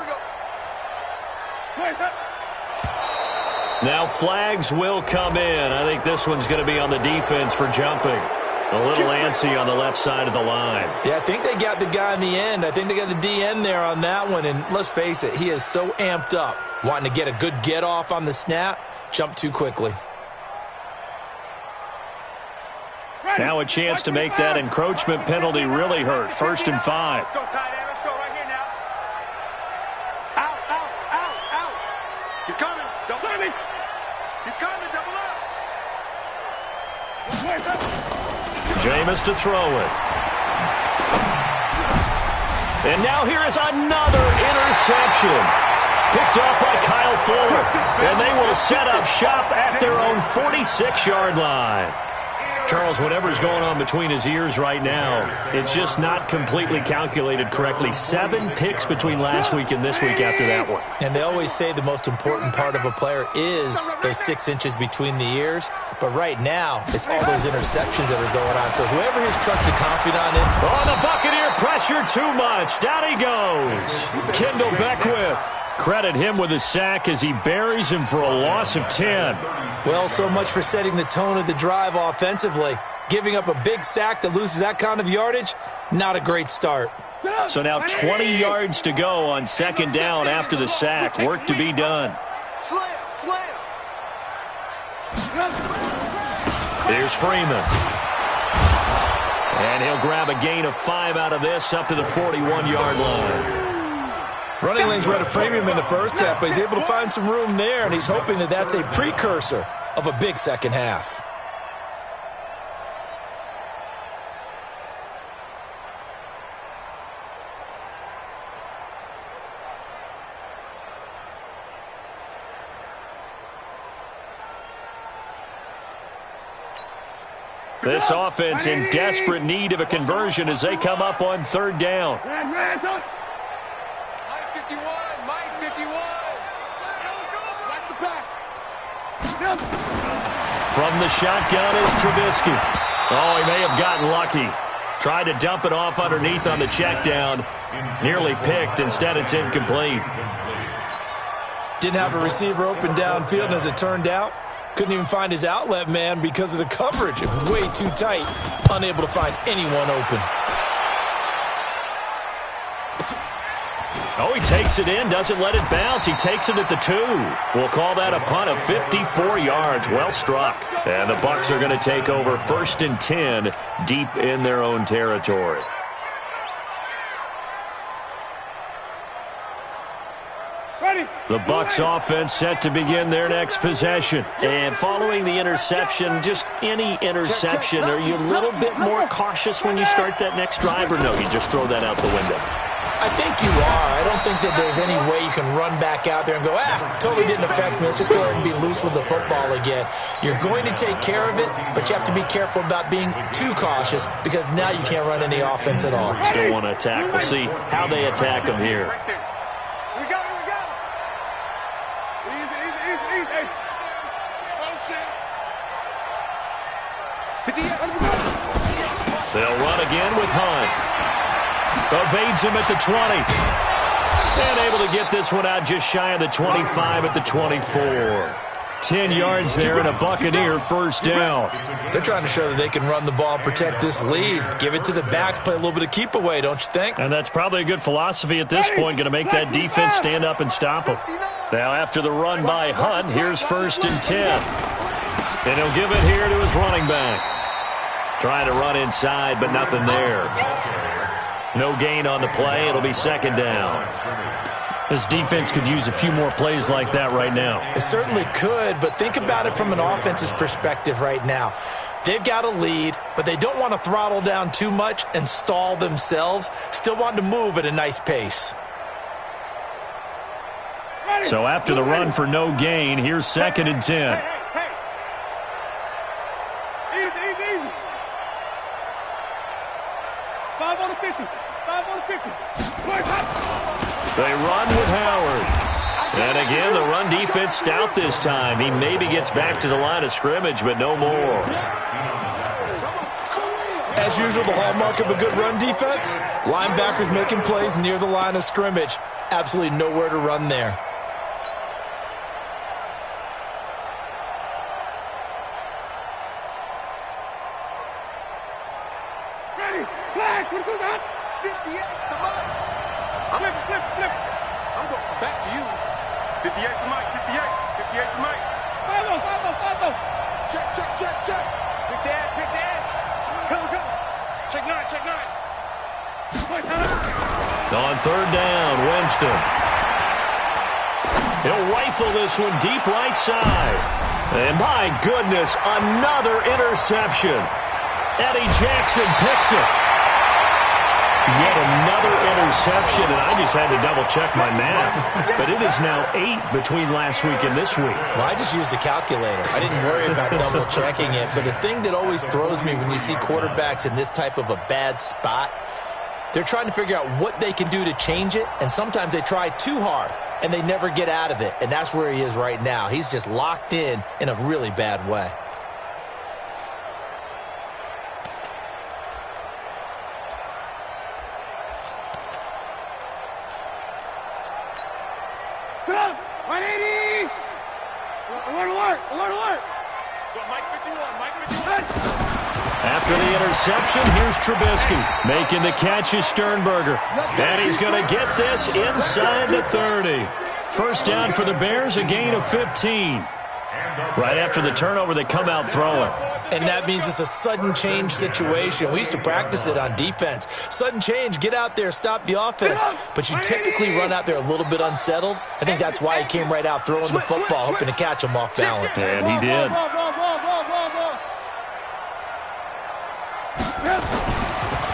Now flags will come in. I think this one's going to be on the defense for jumping. A little antsy on the left side of the line. Yeah, I think they got the guy in the end. I think they got the DN there on that one. And let's face it, he is so amped up, wanting to get a good get off on the snap, jump too quickly. Now a chance to make that encroachment penalty really hurt. 1st and 5. Let's go, tight end. Let's go right here now. Out. He's coming. Double up. He's coming. Double up. Jameis to throw it. And now here is another interception. Picked off by Kyle Fuller. And they will set up shop at their own 46-yard line. Charles, whatever's going on between his ears right now, it's just not completely calculated correctly. 7 picks between last week and this week after that one. And they always say the most important part of a player is those 6 inches between the ears. But right now, it's all those interceptions that are going on. So whoever his trusted confidant in. Oh, the Buccaneer pressure too much. Down he goes. Kendall Beckwith. Credit him with a sack as he buries him for a loss of 10. Well, so much for setting the tone of the drive offensively. Giving up a big sack that loses that kind of yardage, not a great start. So now 20 yards to go on 2nd down after the sack. Work to be done. Slam. Here's Freeman. And he'll grab a gain of 5 out of this up to the 41-yard line. Running lanes were at a premium in the first half, but he's able to find some room there, and he's hoping that that's a precursor of a big second half. This offense in desperate need of a conversion as they come up on third down. Mike 51, Mike 51. Watch the pass. From the shotgun is Trubisky. Oh, he may have gotten lucky. Tried to dump it off underneath on the check down. Nearly picked. Instead, it's incomplete. Didn't have a receiver open downfield, and as it turned out, couldn't even find his outlet man because of the coverage. It was way too tight. Unable to find anyone open. Oh, he takes it in, doesn't let it bounce. He takes it at the 2. We'll call that a punt of 54 yards. Well struck. And the Bucs are going to take over 1st and 10 deep in their own territory. The Bucs offense set to begin their next possession. And following the interception, just any interception, are you a little bit more cautious when you start that next drive, or no, you just throw that out the window? I think you are. I don't think that there's any way you can run back out there and go, totally didn't affect me. Let's just go ahead and be loose with the football again. You're going to take care of it, but you have to be careful about being too cautious because now you can't run any offense at all. Still want to attack. We'll see how they attack them here. They'll run again with Hunt. Evades him at the 20. And able to get this one out just shy of the 25 at the 24. 10 yards there and a Buccaneer first down. They're trying to show that they can run the ball and protect this lead. Give it to the backs, play a little bit of keep away, don't you think? And that's probably a good philosophy at this point. Going to make that defense stand up and stop them. Now after the run by Hunt, here's 1st and 10. And he'll give it here to his running back. Trying to run inside, but nothing there. No gain on the play. It'll be 2nd down. This defense could use a few more plays like that right now. It certainly could, but think about it from an offense's perspective right now. They've got a lead, but they don't want to throttle down too much and stall themselves. Still want to move at a nice pace. So after the run for no gain, here's 2nd and 10. Easy. 5 on the 50. 5 on the 50. They run with Howard. And again, the run defense stout this time. He maybe gets back to the line of scrimmage, but no more. As usual, the hallmark of a good run defense, linebackers making plays near the line of scrimmage. Absolutely nowhere to run there. Ready, flag, 58, come on. Flip. I'm going back to you. 58 to Mike, 58 to Mike. 5-0. Check. Pick the edge. Come. Check 9. On 3rd down, Winston. He'll rifle this one deep right side. And my goodness, another interception. Eddie Jackson picks it. Yet another interception, and I just had to double-check my math. But it is now 8 between last week and this week. Well, I just used a calculator. I didn't worry about double-checking it. But the thing that always throws me when you see quarterbacks in this type of a bad spot, they're trying to figure out what they can do to change it, and sometimes they try too hard, and they never get out of it. And that's where he is right now. He's just locked in a really bad way. Come, 180. Alert. Mike 51. After the interception, here's Trubisky. Making the catch is Sternberger. And he's going to get this inside the 30. First down for the Bears, a gain of 15. Right after the turnover, they come out throwing. And that means it's a sudden change situation. We used to practice it on defense. Sudden change, get out there, stop the offense. But you typically run out there a little bit unsettled. I think that's why he came right out throwing the football, hoping to catch him off balance. And he did.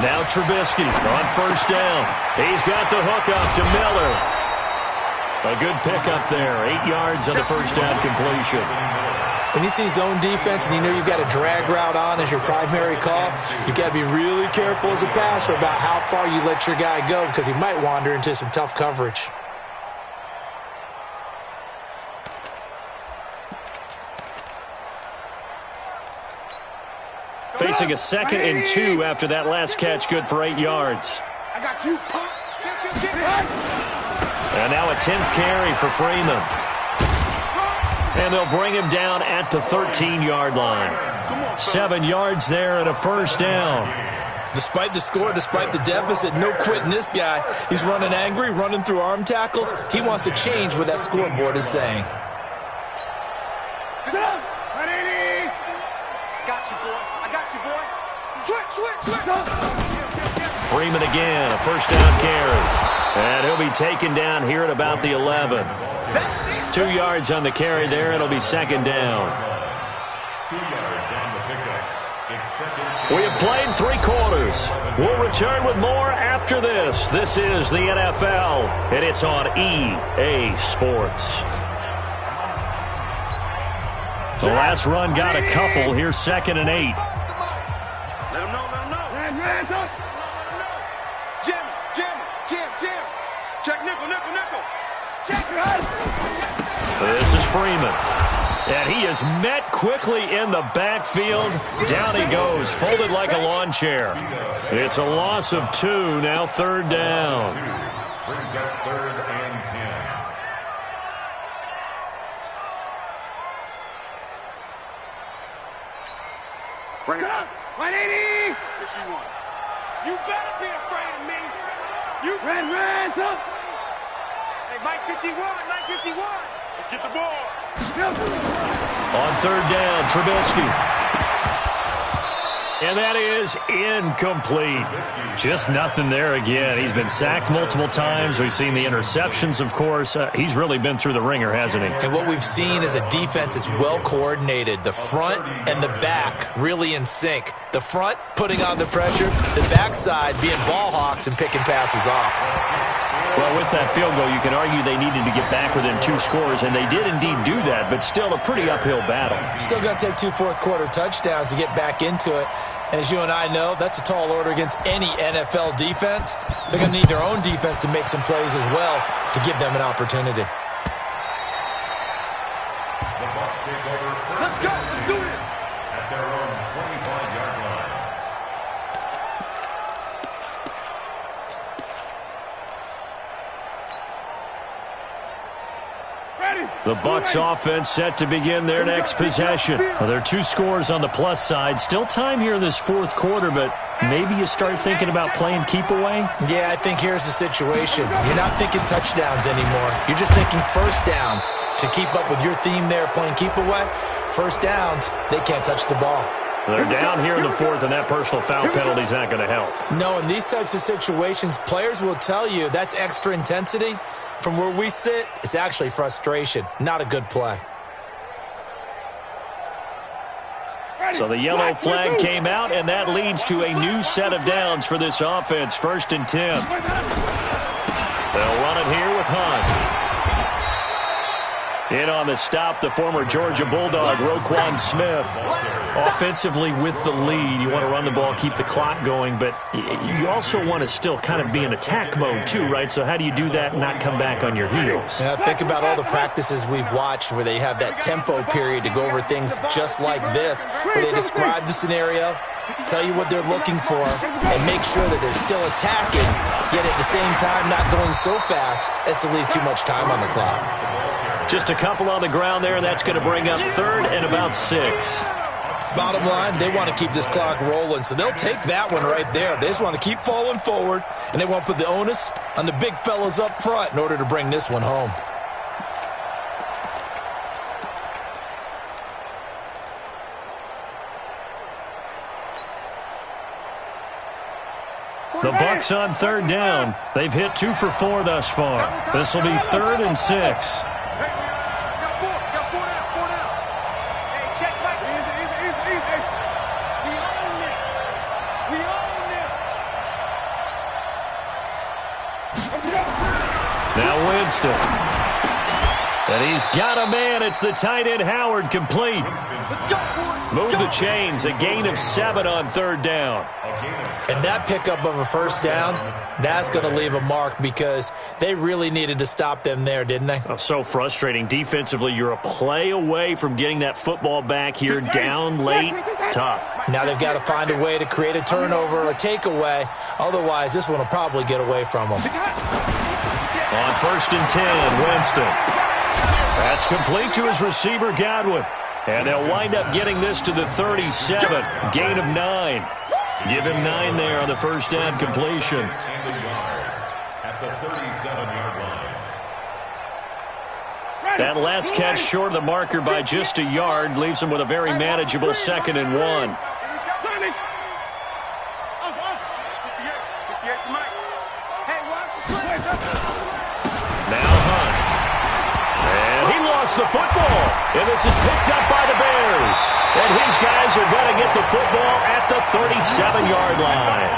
Now Trubisky on first down. He's got the hook up to Miller. A good pickup there. 8 yards on the first down completion. When you see zone defense and you know you've got a drag route on as your primary call, you've got to be really careful as a passer about how far you let your guy go because he might wander into some tough coverage. Facing a 2nd and 2 after that last catch, good for 8 yards. I got you, punk. And now a 10th carry for Freeman. And they'll bring him down at the 13-yard line. 7 yards there and a first down. Despite the score, despite the deficit, no quitting this guy. He's running angry, running through arm tackles. He wants to change what that scoreboard is saying. Freeman again, a first down carry. And he'll be taken down here at about the 11. 2 yards on the carry there. It'll be second down. 2 yards on the pickup. It's second. We have played 3 quarters. We'll return with more after this. This is the NFL, and it's on EA Sports. The last run got a couple. Here's 2nd and 8. Let him know, let him know. Let him know. Jim. Check nickel. Check. This is Freeman. And he is met quickly in the backfield. Down he goes, folded like a lawn chair. It's a loss of 2, now 3rd down. Brings up 3rd and 10. Bring it up. 180. 51. You better be afraid of me. You ran, tough. Hey, Mike 51. Let's get the ball. On 3rd down, Trubisky. And that is incomplete. Just nothing there again. He's been sacked multiple times. We've seen the interceptions, of course. He's really been through the ringer, hasn't he? And what we've seen is a defense that's well coordinated. The front and the back really in sync. The front putting on the pressure, the backside being ball hawks and picking passes off. Well, with that field goal, you can argue they needed to get back within 2 scores, and they did indeed do that, but still a pretty uphill battle. Still going to take 2 fourth-quarter touchdowns to get back into it. And as you and I know, that's a tall order against any NFL defense. They're going to need their own defense to make some plays as well to give them an opportunity. The Bucs take over. Let's go. Let's do it. At their own 25-yard line. The Bucs offense set to begin their next possession. Well, there are 2 scores on the plus side. Still time here in this 4th quarter, but maybe you start thinking about playing keep away? Yeah, I think here's the situation. You're not thinking touchdowns anymore. You're just thinking first downs. To keep up with your theme there, playing keep away, first downs, they can't touch the ball. They're down here in the 4th, and that personal foul penalty is not going to help. No, in these types of situations, players will tell you that's extra intensity. From where we sit, it's actually frustration. Not a good play. So the yellow flag came out, and that leads to a new set of downs for this offense. 1st and 10. They'll run it here with Hunt. In on the stop, the former Georgia Bulldog, Roquan Smith. Offensively with the lead, you want to run the ball, keep the clock going, but you also want to still kind of be in attack mode too, right? So how do you do that and not come back on your heels? Yeah, think about all the practices we've watched where they have that tempo period to go over things just like this, where they describe the scenario, tell you what they're looking for, and make sure that they're still attacking, yet at the same time not going so fast as to leave too much time on the clock. Just a couple on the ground there, and that's going to bring up 3rd and about 6. Bottom line, they want to keep this clock rolling, so they'll take that one right there. They just want to keep falling forward, and they want to put the onus on the big fellas up front in order to bring this one home. The Bucs on third down. They've hit 2 for 4 thus far. This will be 3rd and 6. Got four down. Hey, check back. Easy. We own it. Now Winston. And he's got a man. It's the tight end Howard, complete. Let's go, boys. Move the chains. A gain of 7 on third down. And that pickup of a first down, that's going to leave a mark because they really needed to stop them there, didn't they? Oh, so frustrating. Defensively, you're a play away from getting that football back here. Down late. Tough. Now they've got to find a way to create a turnover or a takeaway. Otherwise, this one will probably get away from them. On 1st and 10, Winston. That's complete to his receiver, Godwin. And they'll wind up getting this to the 37. Gain of 9. Give him 9 there on the first down completion. And a yard at the 37-yard line. That last catch short of the marker by just a yard leaves him with a very manageable 2nd and 1. Now Hunt. And he lost the football. And this is picked up by the Bears. And his guys are going to get the football at the 37-yard line.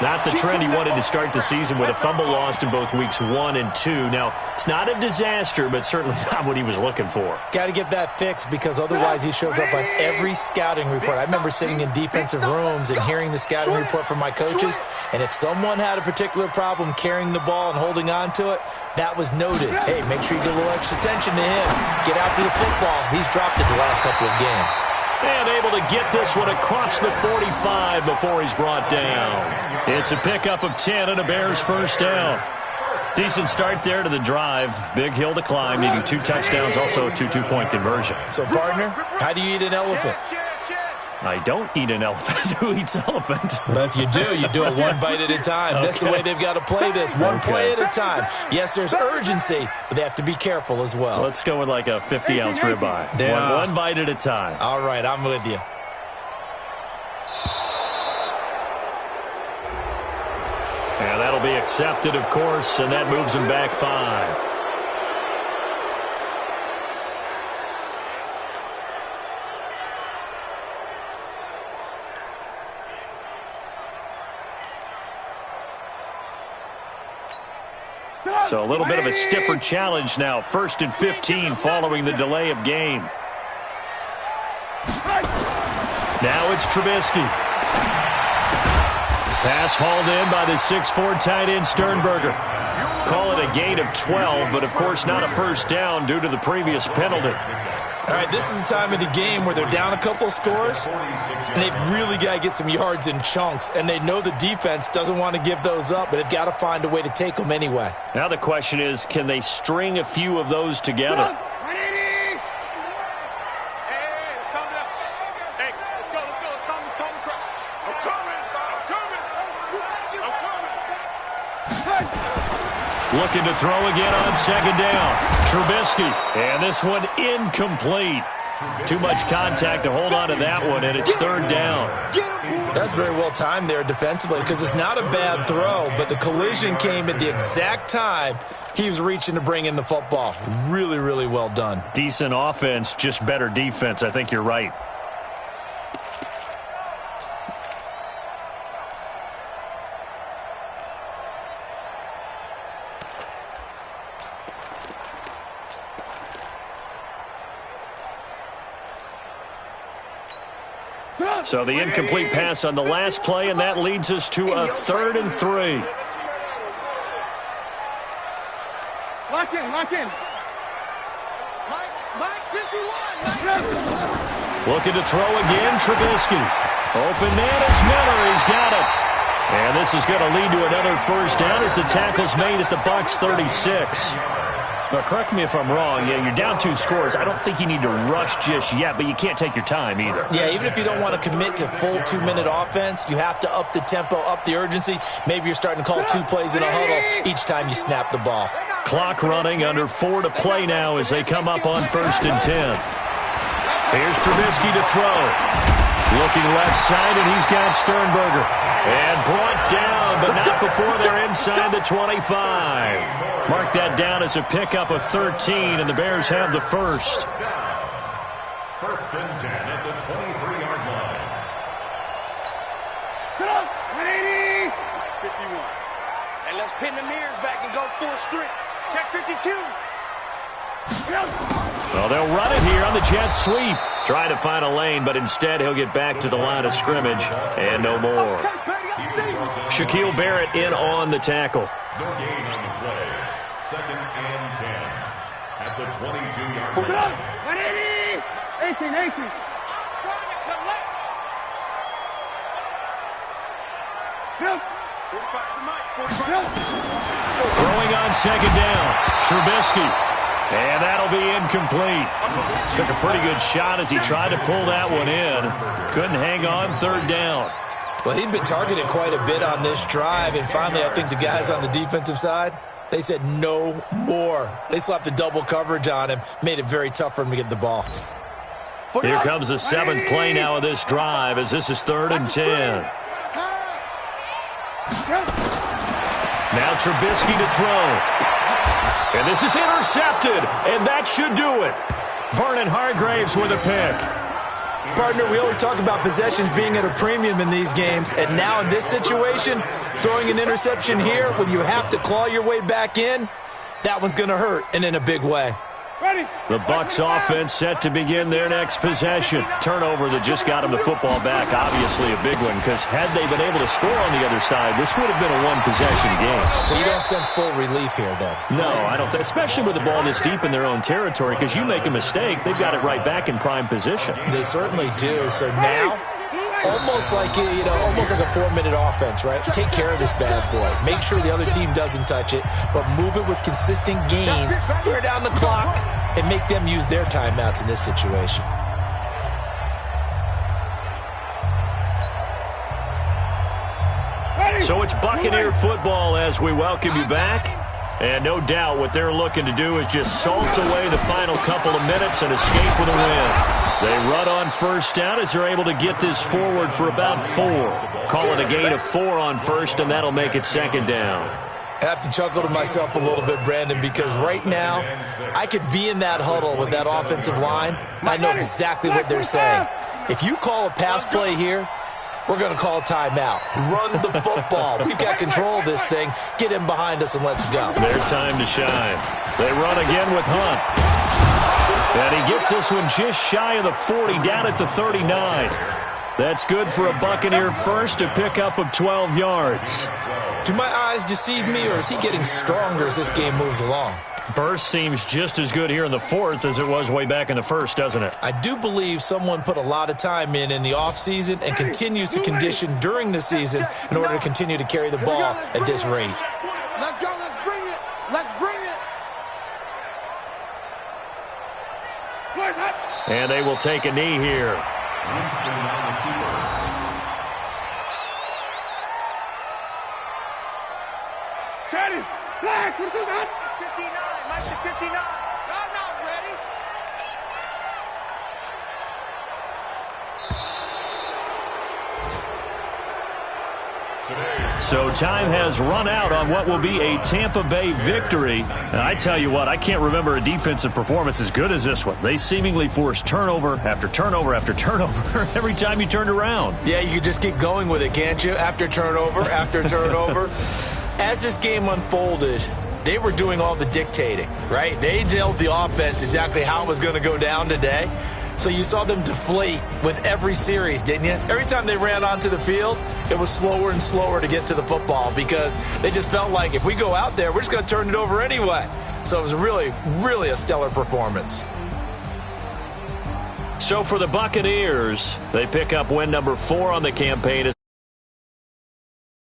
Not the trend he wanted to start the season with a fumble lost in both weeks 1 and 2. Now, it's not a disaster, but certainly not what he was looking for. Got to get that fixed because otherwise he shows up on every scouting report. I remember sitting in defensive rooms and hearing the scouting report from my coaches, and if someone had a particular problem carrying the ball and holding on to it, that was noted. Hey, make sure you get a little extra attention to him. Get after the football. He's dropped it the last couple of games. And able to get this one across the 45 before he's brought down. It's a pickup of 10 and a Bears first down. Decent start there to the drive. Big hill to climb, needing 2 touchdowns, also a 2-2-point conversion. So, partner, how do you eat an elephant? I don't eat an elephant. Who eats elephant? But if you do it one bite at a time. That's the way they've got to play this, one play at a time. Yes, there's urgency, but they have to be careful as well. Let's go with like a 50-ounce ribeye. Yeah. One bite at a time. All right, I'm with you. And that'll be accepted, of course, and that moves him back 5. So a little bit of a stiffer challenge now. 1st and 15 following the delay of game. Now it's Trubisky. Pass hauled in by the 6'4" tight end Sternberger. Call it a gain of 12, but of course not a first down due to the previous penalty. All right, this is the time of the game where they're down a couple of scores, and they've really got to get some yards in chunks, and they know the defense doesn't want to give those up, but they've got to find a way to take them anyway. Now the question is, can they string a few of those together? Looking to throw again on 2nd down. Trubisky. And this one incomplete. Too much contact to hold on to that one, and it's 3rd down. That's very well timed there defensively because it's not a bad throw, but the collision came at the exact time he was reaching to bring in the football. Really, really well done. Decent offense, just better defense. I think you're right. So the incomplete pass on the last play, and that leads us to a 3rd and 3. Lock in. Mike, 51. Looking to throw again, Trubisky. Open man is Miller. He's got it. And this is going to lead to another first down as the tackle's made at the Bucs 36. Now, correct me if I'm wrong. Yeah, you're down 2 scores. I don't think you need to rush just yet, but you can't take your time either. Yeah, even if you don't want to commit to full 2-minute offense, you have to up the tempo, up the urgency. Maybe you're starting to call 2 plays in a huddle each time you snap the ball. Clock running, under 4 to play now as they come up on 1st and 10. Here's Trubisky to throw. Looking left side, and he's got Sternberger. And brought down, but not before they're inside the 25. Mark that down as a pickup of 13, and the Bears have the first. First and 10 at the 23-yard line. Get up! 180! 51. And let's pin the mirrors back and go full strength. Check 52. Well, they'll run it here on the jet sweep. Trying to find a lane, but instead he'll get back to the line of scrimmage and no more. Shaquille Barrett in on the tackle. No gain on the play. Second and 10 at the 22-yard line. 180! 18. Trying to collect. Help! 45 to Mike. Throwing on second down. Trubisky. And that'll be incomplete. Took a pretty good shot as he tried to pull that one in. Couldn't hang on third down. Well, he'd been targeted quite a bit on this drive, and finally I think the guys on the defensive side, they said no more. They slapped the double coverage on him, made it very tough for him to get the ball. Here comes the 7th play now of this drive as this is 3rd and 10. Now Trubisky to throw. And this is intercepted, and that should do it. Vernon Hargreaves with a pick. Partner, we always talk about possessions being at a premium in these games, and now in this situation, throwing an interception here when you have to claw your way back in, that one's going to hurt, and in a big way. The Bucs offense set to begin their next possession. Turnover that just got them the football back, obviously a big one, because had they been able to score on the other side, this would have been a one-possession game. So you don't sense full relief here, then? No, I don't. Especially with the ball this deep in their own territory, because you make a mistake, they've got it right back in prime position. They certainly do. So now, almost like almost like a 4-minute offense, right? Take care of this bad boy. Make sure the other team doesn't touch it, but move it with consistent gains. Wear down the clock and make them use their timeouts in this situation. So it's Buccaneer football as we welcome you back. And no doubt what they're looking to do is just salt away the final couple of minutes and escape with a win. They run on first down as they're able to get this forward for about 4. Call it a gain of 4 on first, and that'll make it 2nd down. I have to chuckle to myself a little bit, Brandon, because right now I could be in that huddle with that offensive line, and I know exactly what they're saying. If you call a pass play here, we're going to call a timeout. Run the football. We've got control of this thing. Get him behind us and let's go. Their time to shine. They run again with Hunt. And he gets this one just shy of the 40, down at the 39. That's good for a Buccaneer first, a pickup of 12 yards. Do my eyes deceive me, or is he getting stronger as this game moves along? Burst seems just as good here in the 4th as it was way back in the 1st, doesn't it? I do believe someone put a lot of time in the offseason and continues to condition during the season in order to continue to carry the ball at this rate. Let's go. Let's bring it. Let's bring it. And they will take a knee here. Teddy, Black, what is that? 59, Mike's at 59. I'm not ready. So time has run out on what will be a Tampa Bay victory. And I tell you what, I can't remember a defensive performance as good as this one. They seemingly forced turnover after turnover after turnover every time you turned around. Yeah, you could just keep going with it, can't you? After turnover, after turnover. As this game unfolded, they were doing all the dictating, right? They told the offense exactly how it was going to go down today. So you saw them deflate with every series, didn't you? Every time they ran onto the field, it was slower and slower to get to the football because they just felt like if we go out there, we're just going to turn it over anyway. So it was really, really a stellar performance. So for the Buccaneers, they pick up win number 4 on the campaign.